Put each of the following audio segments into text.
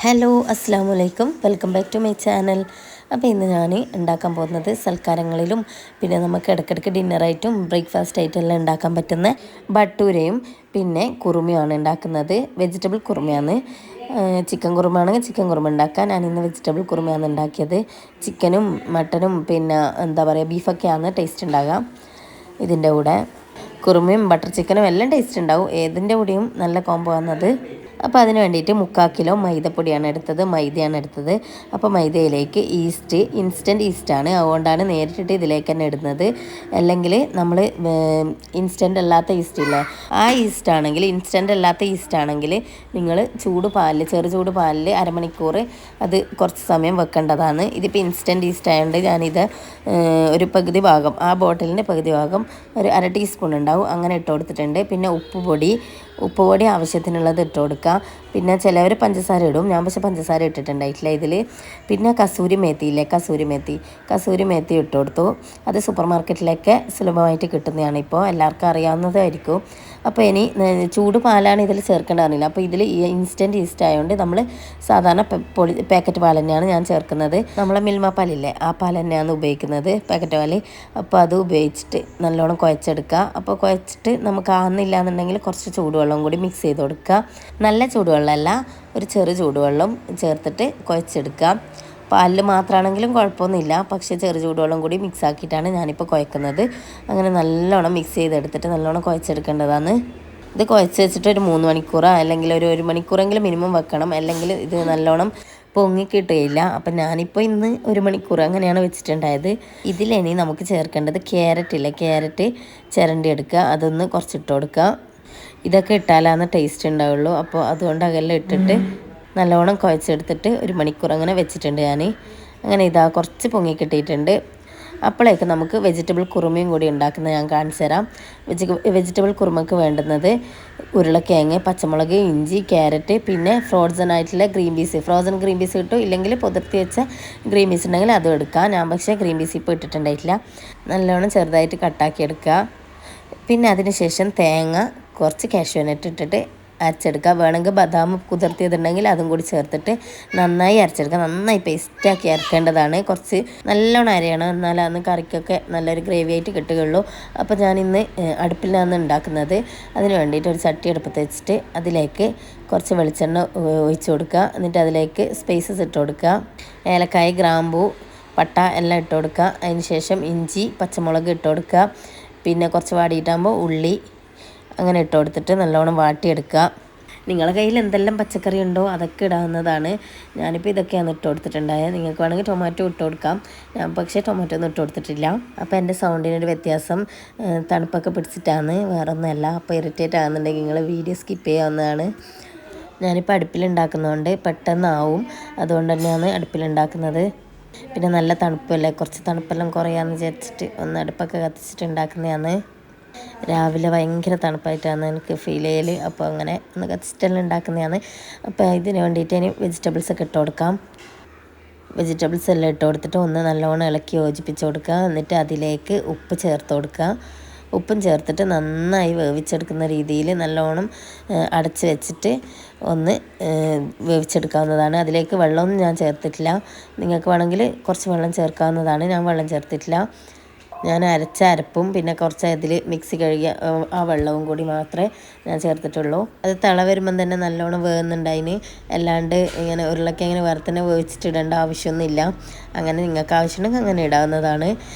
Hello അസ്സാം വലൈക്കും, welcome back to my channel. അപ്പോൾ ഇന്ന് ഞാൻ ഉണ്ടാക്കാൻ പോകുന്നത് സൽക്കാരങ്ങളിലും പിന്നെ നമുക്ക് ഇടയ്ക്കിടയ്ക്ക് ഡിന്നറായിട്ടും ബ്രേക്ക്ഫാസ്റ്റ് ആയിട്ടും എല്ലാം ഉണ്ടാക്കാൻ പറ്റുന്ന ബട്ടൂരയും പിന്നെ കുറുമയാണ് ഉണ്ടാക്കുന്നത്. വെജിറ്റബിൾ കുറുമയാണ്. ചിക്കൻ കുറുമയാണെങ്കിൽ ചിക്കൻ കുറുമ ഉണ്ടാക്കാൻ ഞാനിന്ന് വെജിറ്റബിൾ കുറുമയാണ് ഉണ്ടാക്കിയത്. ചിക്കനും മട്ടനും പിന്നെ എന്താ പറയുക ബീഫൊക്കെയാണ് ടേസ്റ്റ് ഉണ്ടാകുക. ഇതിൻ്റെ കൂടെ കുറുമയും ബട്ടർ ചിക്കനും എല്ലാം ടേസ്റ്റ് ഉണ്ടാവും. ഏതിൻ്റെ കൂടെയും നല്ല കോംബോ ആണത്. അപ്പോൾ അതിന് വേണ്ടിയിട്ട് 3/4 കിലോ മൈദപ്പൊടിയാണ് എടുത്തത്, മൈദയാണ് എടുത്തത്. അപ്പോൾ മൈദയിലേക്ക് ഈസ്റ്റ്, ഇൻസ്റ്റൻറ്റ് ഈസ്റ്റാണ്, അതുകൊണ്ടാണ് നേരിട്ടിട്ട് ഇതിലേക്ക് തന്നെ ഇടുന്നത്. അല്ലെങ്കിൽ നമ്മൾ ഇൻസ്റ്റൻ്റ് അല്ലാത്ത ഈസ്റ്റ് ഇല്ലേ, ആ ഈസ്റ്റ് ആണെങ്കിൽ, ഇൻസ്റ്റൻ്റ് അല്ലാത്ത ഈസ്റ്റ് ആണെങ്കിൽ നിങ്ങൾ ചെറു ചൂട് പാലിൽ അരമണിക്കൂർ അത് കുറച്ച് സമയം വെക്കേണ്ടതാണ്. ഇതിപ്പോൾ ഇൻസ്റ്റൻറ്റ് ഈസ്റ്റ് ആയതുകൊണ്ട് ഞാനിത് ഒരു പകുതി ഭാഗം, ആ ബോട്ടിലിൻ്റെ പകുതി ഭാഗം ഒരു 1/2 ടീസ്പൂൺ ഉണ്ടാവും അങ്ങനെ ഇട്ട് കൊടുത്തിട്ടുണ്ട്. പിന്നെ ഉപ്പ് പൊടി ആവശ്യത്തിനുള്ളത് ഇട്ട് കൊടുക്കുക. പിന്നെ ചിലവർ പഞ്ചസാര ഇടും, ഞാൻ പക്ഷേ പഞ്ചസാര ഇട്ടിട്ടുണ്ടായിട്ടില്ല ഇതിൽ. പിന്നെ കസൂരി മേത്തി ഇട്ട് കൊടുത്തു. അത് സൂപ്പർ മാർക്കറ്റിലൊക്കെ സുലഭമായിട്ട് കിട്ടുന്നതാണ്, ഇപ്പോൾ എല്ലാവർക്കും അറിയാവുന്നതായിരിക്കും. അപ്പോൾ ഇനി ചൂട് പാലാണ് ഇതിൽ ചേർക്കേണ്ടതെന്നില്ല. അപ്പോൾ ഇതിൽ ഇൻസ്റ്റൻറ്റ് ഈസ്റ്റ് ആയതുകൊണ്ട് നമ്മൾ സാധാരണ പാക്കറ്റ് പാൽ തന്നെയാണ് ഞാൻ ചേർക്കുന്നത്. നമ്മളെ മിൽമ പാലില്ലേ, ആ പാൽ തന്നെയാണ് ഉപയോഗിക്കുന്നത്, പാക്കറ്റ് പാൽ. അപ്പോൾ അത് ഉപയോഗിച്ചിട്ട് നല്ലോണം കുഴച്ചെടുക്കുക. അപ്പോൾ കുഴച്ചിട്ട് നമുക്ക് ആകുന്നില്ല എന്നുണ്ടെങ്കിൽ കുറച്ച് ചൂടുവെള്ളം കൂടി മിക്സ് ചെയ്ത് കൊടുക്കുക. നല്ല ചൂടുവെള്ളമല്ല, ഒരു ചെറു ചൂടുവെള്ളം ചേർത്തിട്ട് കുഴച്ചെടുക്കുക. പാലിൽ മാത്രമാണെങ്കിലും കുഴപ്പമൊന്നുമില്ല, പക്ഷേ ചെറു ചൂടുവെള്ളം കൂടി മിക്സ് ആക്കിയിട്ടാണ് ഞാനിപ്പോൾ കുഴക്കുന്നത്. അങ്ങനെ നല്ലോണം മിക്സ് ചെയ്തെടുത്തിട്ട് നല്ലോണം കുഴച്ചെടുക്കേണ്ടതാണ്. ഇത് കുഴച്ച് വെച്ചിട്ട് ഒരു 3 മണിക്കൂറോ അല്ലെങ്കിൽ ഒരു 1 മണിക്കൂറെങ്കിലും മിനിമം വെക്കണം, അല്ലെങ്കിൽ ഇത് നല്ലോണം പൊങ്ങിക്കിട്ടുകയില്ല. അപ്പം ഞാനിപ്പോൾ ഇന്ന് 1 മണിക്കൂർ അങ്ങനെയാണ് വെച്ചിട്ടുണ്ടായത്. ഇതിലിനി നമുക്ക് ചേർക്കേണ്ടത് ക്യാരറ്റ് ചിരണ്ടി എടുക്കുക, അതൊന്ന് കുറച്ചിട്ട് കൊടുക്കുക. ഇതൊക്കെ ഇട്ടാലാണ് ടേസ്റ്റ് ഉണ്ടാവുള്ളൂ. അപ്പോൾ അതുകൊണ്ട് അതെല്ലാം ഇട്ടിട്ട് നല്ലോണം കുഴച്ചെടുത്തിട്ട് 1 മണിക്കൂർ അങ്ങനെ വെച്ചിട്ടുണ്ട് ഞാൻ. അങ്ങനെ ഇതാ കുറച്ച് പൊങ്ങി കിട്ടിയിട്ടുണ്ട്. അപ്പോഴേക്ക് നമുക്ക് വെജിറ്റബിൾ കുറുമയും കൂടി ഉണ്ടാക്കുന്നത് ഞാൻ കാണിച്ചു തരാം. വെജിറ്റബിൾ കുറുമയ്ക്ക് വേണ്ടുന്നത് ഉരുളക്കിഴങ്ങ്, പച്ചമുളക്, ഇഞ്ചി, ക്യാരറ്റ്, പിന്നെ ഫ്രോസൺ ഗ്രീൻ പീസ് കിട്ടും. ഇല്ലെങ്കിൽ പുതിർത്തി വെച്ച ഗ്രീൻ പീസ് ഉണ്ടെങ്കിൽ അതും എടുക്കാം. ഞാൻ പക്ഷേ ഗ്രീൻ പീസ് ഇപ്പോൾ ഇട്ടിട്ടുണ്ടായിട്ടില്ല. നല്ലോണം ചെറുതായിട്ട് കട്ടാക്കി എടുക്കുക. പിന്നെ അതിന് ശേഷം തേങ്ങ, കുറച്ച് കാഷ്യൂനട്ട് ഇട്ടിട്ട് അരച്ചെടുക്കുക. വേണമെങ്കിൽ ബദാം കുതിർത്തിയതുണ്ടെങ്കിൽ അതും കൂടി ചേർത്തിട്ട് നന്നായി അരച്ചെടുക്കുക. നന്നായി പേസ്റ്റാക്കി അരക്കേണ്ടതാണ്. കുറച്ച് നല്ലോണം അരയണം, എന്നാലാണ് കറിക്കൊക്കെ നല്ലൊരു ഗ്രേവി ആയിട്ട് കിട്ടുകയുള്ളൂ. അപ്പോൾ ഞാനിന്ന് അടുപ്പിലാണ് ഉണ്ടാക്കുന്നത്. അതിന് വേണ്ടിയിട്ട് ഒരു ചട്ടി അടുപ്പത്ത് വെച്ചിട്ട് അതിലേക്ക് കുറച്ച് വെളിച്ചെണ്ണ ഒഴിച്ച് കൊടുക്കുക. എന്നിട്ട് അതിലേക്ക് സ്പൈസസ് ഇട്ട് കൊടുക്കുക. ഏലക്കായ്, ഗ്രാമ്പൂ, പട്ട എല്ലാം ഇട്ട് കൊടുക്കുക. അതിന് ശേഷം ഇഞ്ചി, പച്ചമുളക് ഇട്ട് കൊടുക്കുക. പിന്നെ കുറച്ച് വാടിയിട്ടാകുമ്പോൾ ഉള്ളി അങ്ങനെ ഇട്ട് കൊടുത്തിട്ട് നല്ലോണം വാട്ടിയെടുക്കുക. നിങ്ങളുടെ കയ്യിൽ എന്തെല്ലാം പച്ചക്കറി ഉണ്ടോ അതൊക്കെ ഇടാവുന്നതാണ്. ഞാനിപ്പോൾ ഇതൊക്കെയാണ് ഇട്ട് കൊടുത്തിട്ടുണ്ടായത്. നിങ്ങൾക്ക് വേണമെങ്കിൽ ടൊമാറ്റോ ഇട്ട് കൊടുക്കാം, ഞാൻ പക്ഷേ ടൊമാറ്റോ ഒന്നും ഇട്ട് കൊടുത്തിട്ടില്ല. അപ്പോൾ എൻ്റെ സൗണ്ടിനൊരു വ്യത്യാസം തണുപ്പൊക്കെ പിടിച്ചിട്ടാണ്, വേറെ ഒന്നുമല്ല. അപ്പോൾ ഇറിറ്റേറ്റ് ആകുന്നുണ്ടെങ്കിൽ നിങ്ങൾ വീഡിയോ സ്കിപ്പ് ചെയ്യാവുന്നതാണ്. ഞാനിപ്പോൾ അടുപ്പിലുണ്ടാക്കുന്നതുകൊണ്ട് പെട്ടെന്നാവും, അതുകൊണ്ട് തന്നെയാണ് അടുപ്പിലുണ്ടാക്കുന്നത്. പിന്നെ നല്ല തണുപ്പല്ലേ, കുറച്ച് തണുപ്പെല്ലാം കുറയാമെന്ന് വിചാരിച്ചിട്ട് ഒന്ന് അടുപ്പൊക്കെ കത്തിച്ചിട്ട് ഉണ്ടാക്കുന്നതാണ്. രാവിലെ ഭയങ്കര തണുപ്പായിട്ടാണ് എനിക്ക് ഫീൽ ചെയ്യൽ, അപ്പോൾ അങ്ങനെ ഒന്ന് കത്തിച്ചിട്ടെല്ലാം ഉണ്ടാക്കുന്നതാണ്. അപ്പോൾ ഇതിന് വേണ്ടിയിട്ട് ഇനി വെജിറ്റബിൾസൊക്കെ ഇട്ട് കൊടുക്കാം. വെജിറ്റബിൾസ് എല്ലാം ഇട്ട് കൊടുത്തിട്ട് ഒന്ന് നല്ലോണം ഇളക്കി യോജിപ്പിച്ച് കൊടുക്കുക. എന്നിട്ട് അതിലേക്ക് ഉപ്പ് ചേർത്ത് കൊടുക്കുക. ഉപ്പും ചേർത്തിട്ട് നന്നായി വേവിച്ചെടുക്കുന്ന രീതിയിൽ നല്ലോണം അടച്ച് വെച്ചിട്ട് ഒന്ന് വേവിച്ചെടുക്കാവുന്നതാണ്. അതിലേക്ക് വെള്ളമൊന്നും ഞാൻ ചേർത്തിട്ടില്ല, നിങ്ങൾക്ക് വേണമെങ്കിൽ കുറച്ച് വെള്ളം ചേർക്കാവുന്നതാണ്. ഞാൻ വെള്ളം ചേർത്തിട്ടില്ല. ഞാൻ അരച്ച അരപ്പും പിന്നെ കുറച്ച് അതിൽ മിക്സി കഴുകിയ ആ വെള്ളവും കൂടി മാത്രമേ ഞാൻ ചേർത്തിട്ടുള്ളൂ. അത് തിള വരുമ്പം തന്നെ നല്ലോണം വേകുന്നുണ്ടായിന്, അല്ലാണ്ട് ഇങ്ങനെ ഉരുളക്കിഴങ്ങനെ വേറെ തന്നെ വേവിച്ചിട്ടിടേണ്ട ആവശ്യമൊന്നുമില്ല. അങ്ങനെ നിങ്ങൾക്ക് ആവശ്യമുണ്ടെങ്കിൽ അങ്ങനെ ഇടാവുന്നതാണ്.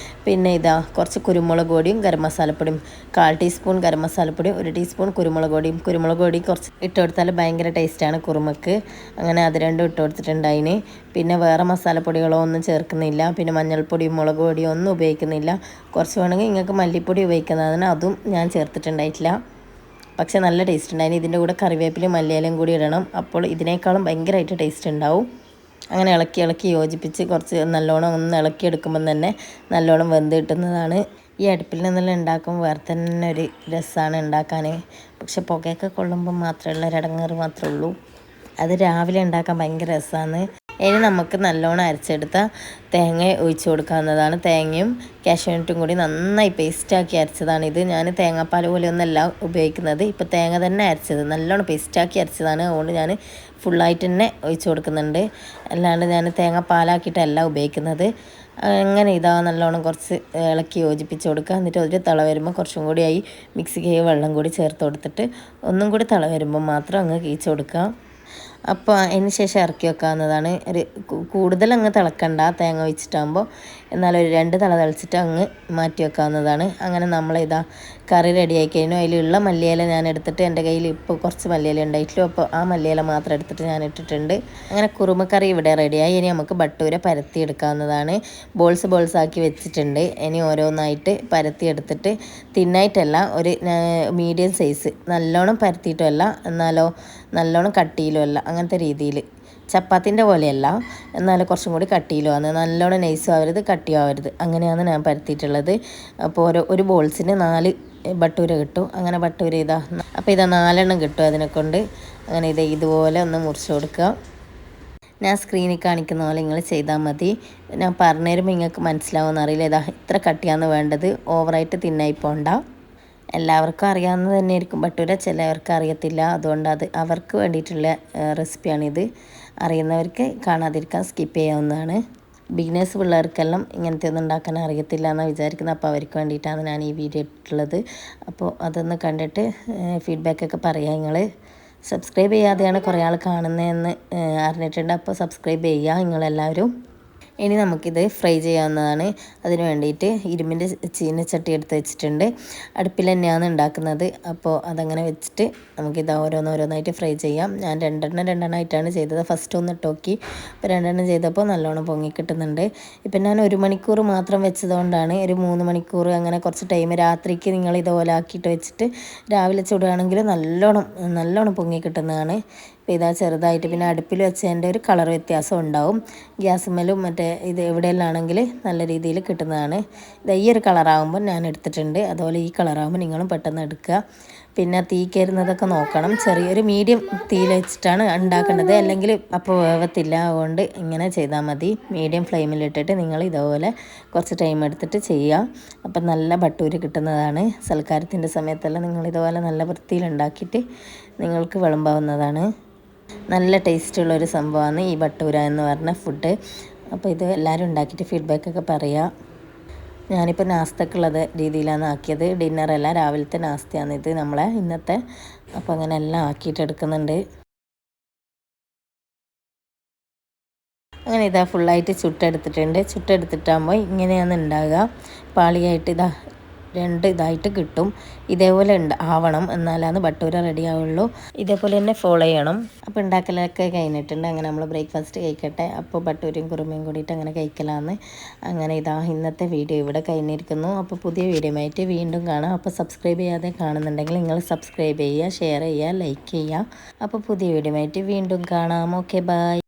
പിന്നെ ഇതാ കുറച്ച് കുരുമുളക് പൊടിയും ഗരം മസാലപ്പൊടിയും, 1/4 ടീസ്പൂൺ ഗരം മസാലപ്പൊടിയും 1 ടീസ്പൂൺ കുരുമുളക് പൊടി കുറച്ച് ഇട്ട് കൊടുത്താൽ ഭയങ്കര ടേസ്റ്റാണ് കുറുമക്ക്. അങ്ങനെ അത് രണ്ടും ഇട്ട് കൊടുത്തിട്ടുണ്ടായിന്. പിന്നെ വേറെ മസാലപ്പൊടികളോ ഒന്നും ചേർക്കുന്നില്ല. പിന്നെ മഞ്ഞൾപ്പൊടിയും മുളക് പൊടിയും ഒന്നും ഉപയോഗിക്കുന്നില്ല. കുറച്ച് വേണമെങ്കിൽ നിങ്ങൾക്ക് മല്ലിപ്പൊടി ഉപയോഗിക്കുന്നതിന് അതും ഞാൻ ചേർത്തിട്ടുണ്ടായിട്ടില്ല. പക്ഷേ നല്ല ടേസ്റ്റ് ഉണ്ടായിന്. ഇതിൻ്റെ കൂടെ കറിവേപ്പിലയും മല്ലിയിലയും കൂടി ഇടണം, അപ്പോൾ ഇതിനേക്കാളും ഭയങ്കരമായിട്ട് ടേസ്റ്റ് ഉണ്ടാവും. അങ്ങനെ ഇളക്കി യോജിപ്പിച്ച് കുറച്ച് നല്ലോണം ഒന്ന് ഇളക്കിയെടുക്കുമ്പം തന്നെ നല്ലോണം വെന്ത് കിട്ടുന്നതാണ്. ഈ അടുപ്പിൽ നിന്നെല്ലാം ഉണ്ടാക്കുമ്പോൾ വേറെ തന്നെ ഒരു രസമാണ് ഉണ്ടാക്കാൻ. പക്ഷെ പുകയൊക്കെ കൊള്ളുമ്പോൾ മാത്രമുള്ള ഒരു ഇടങ്ങേറ് മാത്രമേ ഉള്ളൂ. അത് രാവിലെ ഉണ്ടാക്കാൻ ഭയങ്കര രസമാണ്. ഇനി നമുക്ക് നല്ലോണം അരച്ചെടുത്ത തേങ്ങ ഒഴിച്ചു കൊടുക്കാവുന്നതാണ്. തേങ്ങയും കാഷ്യൂനട്ടും കൂടി നന്നായി പേസ്റ്റാക്കി അരച്ചതാണ് ഇത്. ഞാൻ തേങ്ങാപ്പാൽ പോലെയൊന്നല്ല ഉപയോഗിക്കുന്നത്, ഇപ്പോൾ തേങ്ങ തന്നെ അരച്ചത് നല്ലോണം പേസ്റ്റാക്കി അരച്ചതാണ്. അതുകൊണ്ട് ഞാൻ ഫുള്ളായിട്ട് തന്നെ ഒഴിച്ചു കൊടുക്കുന്നുണ്ട്, അല്ലാണ്ട് ഞാൻ തേങ്ങാപ്പാലാക്കിയിട്ടല്ല ഉപയോഗിക്കുന്നത്. അങ്ങനെ ഇതാ നല്ലോണം കുറച്ച് ഇളക്കി യോജിപ്പിച്ച് കൊടുക്കുക. എന്നിട്ട് ഒരു തിള വരുമ്പോൾ കുറച്ചും കൂടി ആയി മിക്സിക്ക് വെള്ളം കൂടി ചേർത്ത് കൊടുത്തിട്ട് ഒന്നും കൂടി തിള വരുമ്പോൾ മാത്രം അങ്ങ് കീച്ച് കൊടുക്കുക. അപ്പോൾ അതിന് ശേഷം ഇറക്കി വെക്കാവുന്നതാണ്. ഒരു കൂടുതൽ അങ്ങ് തിളക്കണ്ട തേങ്ങ ഒഴിച്ചിട്ടാകുമ്പോൾ, എന്നാൽ ഒരു 2 തിള തിളച്ചിട്ട് അങ്ങ് മാറ്റി വെക്കാവുന്നതാണ്. അങ്ങനെ നമ്മളിതാ കറി റെഡിയായി കഴിഞ്ഞു. അതിലുള്ള മല്ലിയില ഞാൻ എടുത്തിട്ട്, എൻ്റെ കയ്യിൽ ഇപ്പോൾ കുറച്ച് മല്ലിയില ഉണ്ടായിട്ടുള്ളൂ, അപ്പോൾ ആ മല്ലിയില മാത്രം എടുത്തിട്ട് ഞാൻ ഇട്ടിട്ടുണ്ട്. അങ്ങനെ കുറുമക്കറി ഇവിടെ റെഡിയായി. ഇനി നമുക്ക് ബട്ടൂര പരത്തി എടുക്കാവുന്നതാണ്. ബോൾസ് ആക്കി വെച്ചിട്ടുണ്ട്. ഇനി ഓരോന്നായിട്ട് പരത്തി എടുത്തിട്ട്, തിന്നായിട്ടല്ല, ഒരു മീഡിയം സൈസ്, നല്ലോണം പരത്തിയിട്ടുമല്ല എന്നാലോ നല്ലോണം കട്ടിയിലും അല്ല, അങ്ങനത്തെ രീതിയിൽ. ചപ്പാത്തിൻ്റെ പോലെയല്ല, എന്നാലും കുറച്ചും കൂടി കട്ടിയിലുമാണ്. നല്ലോണം നൈസും ആവരുത് കട്ടിയും ആവരുത്, അങ്ങനെയാണ് ഞാൻ പരത്തിയിട്ടുള്ളത്. അപ്പോൾ ഒരു ബോൾസിന് 4 ബട്ടൂര കിട്ടും. അങ്ങനെ ബട്ടൂര ഇതാ, അപ്പോൾ ഇതാ 4 എണ്ണം കിട്ടും അതിനെക്കൊണ്ട്. അങ്ങനെ ഇതുപോലെ ഒന്ന് മുറിച്ച് കൊടുക്കുക. ഞാൻ സ്ക്രീനിൽ കാണിക്കുന്ന പോലെ നിങ്ങൾ ചെയ്താൽ മതി. ഞാൻ പറഞ്ഞു തരുമ്പോൾ നിങ്ങൾക്ക് മനസ്സിലാവുമെന്ന് അറിയില്ല. ഇതാ ഇത്ര കട്ടിയാണ് വേണ്ടത്, ഓവറായിട്ട് തിന്നായി പോണ്ട. എല്ലാവർക്കും അറിയാവുന്നത് തന്നെയായിരിക്കും ബട്ടൂര, ചിലവർക്ക് അറിയത്തില്ല. അതുകൊണ്ട് അവർക്ക് വേണ്ടിയിട്ടുള്ള റെസിപ്പിയാണിത്. അറിയുന്നവർക്ക് കാണാതിരിക്കാൻ സ്കിപ്പ് ചെയ്യാവുന്നതാണ്. ബിഗിനേഴ്സ് പിള്ളേർക്കെല്ലാം ഇങ്ങനത്തെ ഒന്നും ഉണ്ടാക്കാൻ അറിയത്തില്ല എന്നാണ് വിചാരിക്കുന്നത്. അപ്പോൾ അവർക്ക് വേണ്ടിയിട്ടാണ് ഞാൻ ഈ വീഡിയോ ഇട്ടിട്ടുള്ളത്. അപ്പോൾ അതൊന്ന് കണ്ടിട്ട് ഫീഡ്ബാക്കൊക്കെ പറയാം. നിങ്ങൾ സബ്സ്ക്രൈബ് ചെയ്യാതെയാണ് കുറേ ആൾ കാണുന്നതെന്ന് അറിഞ്ഞിട്ടുണ്ട്. അപ്പോൾ സബ്സ്ക്രൈബ് ചെയ്യുക നിങ്ങളെല്ലാവരും. ഇനി നമുക്കിത് ഫ്രൈ ചെയ്യാവുന്നതാണ്. അതിന് വേണ്ടിയിട്ട് ഇരുമ്പിൻ്റെ ചീനച്ചട്ടി എടുത്ത് വെച്ചിട്ടുണ്ട്. അടുപ്പിൽ തന്നെയാണ് ഉണ്ടാക്കുന്നത്. അപ്പോൾ അതങ്ങനെ വെച്ചിട്ട് നമുക്കിത് ഓരോന്നായിട്ട് ഫ്രൈ ചെയ്യാം. ഞാൻ രണ്ടെണ്ണമായിട്ടാണ് ചെയ്തത്. ഫസ്റ്റ് ഒന്ന് ഇട്ടോക്കി, ഇപ്പോൾ 2 എണ്ണം ചെയ്തപ്പോൾ നല്ലോണം പൊങ്ങി കിട്ടുന്നുണ്ട്. ഇപ്പം ഞാൻ 1 മണിക്കൂർ മാത്രം വെച്ചതുകൊണ്ടാണ് ഒരു 3 മണിക്കൂർ അങ്ങനെ കുറച്ച് ടൈം രാത്രിക്ക് നിങ്ങൾ ഇതുപോലെ ആക്കിയിട്ട് വെച്ചിട്ട് രാവിലെ ചുടുകയാണെങ്കിൽ നല്ലോണം പൊങ്ങി കിട്ടുന്നതാണ്. അപ്പോൾ ഇതാ ചെറുതായിട്ട്, പിന്നെ അടുപ്പിൽ വെച്ചതിൻ്റെ ഒരു കളർ വ്യത്യാസം ഉണ്ടാവും. ഗ്യാസുമ്മലും മറ്റേ ഇത് എവിടെയെല്ലാമാണെങ്കിൽ നല്ല രീതിയിൽ കിട്ടുന്നതാണ്. ഇത് ഈ ഒരു കളറാകുമ്പോൾ ഞാൻ എടുത്തിട്ടുണ്ട്. അതുപോലെ ഈ കളറാകുമ്പോൾ നിങ്ങളും പെട്ടെന്ന് എടുക്കുക. പിന്നെ തീ കയറുന്നതൊക്കെ നോക്കണം. ചെറിയൊരു മീഡിയം തീയിൽ വെച്ചിട്ടാണ് ഉണ്ടാക്കേണ്ടത്, അല്ലെങ്കിൽ അപ്പോൾ വേവത്തില്ല. അതുകൊണ്ട് ഇങ്ങനെ ചെയ്താൽ മതി. മീഡിയം ഫ്ലെയിമിലിട്ടിട്ട് നിങ്ങൾ ഇതുപോലെ കുറച്ച് ടൈം എടുത്തിട്ട് ചെയ്യുക. അപ്പം നല്ല ബട്ടൂര് കിട്ടുന്നതാണ്. സൽക്കാരത്തിൻ്റെ സമയത്തെല്ലാം നിങ്ങൾ ഇതുപോലെ നല്ല വൃത്തിയിൽ ഉണ്ടാക്കിയിട്ട് നിങ്ങൾക്ക് വിളമ്പാവുന്നതാണ്. നല്ല ടേസ്റ്റുള്ളൊരു സംഭവമാണ് ഈ ബട്ടൂര എന്ന് പറഞ്ഞ ഫുഡ്. അപ്പോൾ ഇത് എല്ലാവരും ഉണ്ടാക്കിയിട്ട് ഫീഡ്ബാക്കൊക്കെ പറയുക. ഞാനിപ്പോൾ നാസ്തക്കുള്ളത് രീതിയിലാണ് ആക്കിയത്. ഡിന്നറല്ല, രാവിലത്തെ നാസ്തയാണ് ഇത് നമ്മളെ ഇന്നത്തെ. അപ്പോൾ അങ്ങനെ എല്ലാം ആക്കിയിട്ട് എടുക്കുന്നുണ്ട്. അങ്ങനെ ഇതാ ഫുള്ളായിട്ട് ചുട്ടെടുത്തിട്ടാകുമ്പോൾ ഇങ്ങനെയാണ് ഉണ്ടാകുക. പാളിയായിട്ട് ഇതാ 2 ഇതായിട്ട് കിട്ടും. ഇതേപോലെ ആവണം, എന്നാലാണ് ബട്ടൂര റെഡി ആവുള്ളൂ. ഇതേപോലെ തന്നെ ഫോളോ ചെയ്യണം. അപ്പോൾ ഉണ്ടാക്കലൊക്കെ കഴിഞ്ഞിട്ടുണ്ട്. അങ്ങനെ നമ്മൾ ബ്രേക്ക്ഫാസ്റ്റ് കഴിക്കട്ടെ. അപ്പോൾ ബട്ടൂരയും കുറുമയും കൂടിയിട്ട് അങ്ങനെ കഴിക്കലാന്ന്. അങ്ങനെ ഇതാ ഇന്നത്തെ വീഡിയോ ഇവിടെ കഴിഞ്ഞിരിക്കുന്നു. അപ്പോൾ പുതിയ വീഡിയോ ആയിട്ട് വീണ്ടും കാണാം. അപ്പോൾ സബ്സ്ക്രൈബ് ചെയ്യാതെ കാണുന്നുണ്ടെങ്കിൽ നിങ്ങൾ സബ്സ്ക്രൈബ് ചെയ്യുക, ഷെയർ ചെയ്യുക, ലൈക്ക് ചെയ്യുക. അപ്പോൾ പുതിയ വീഡിയോ ആയിട്ട് വീണ്ടും കാണാം. Okay, by.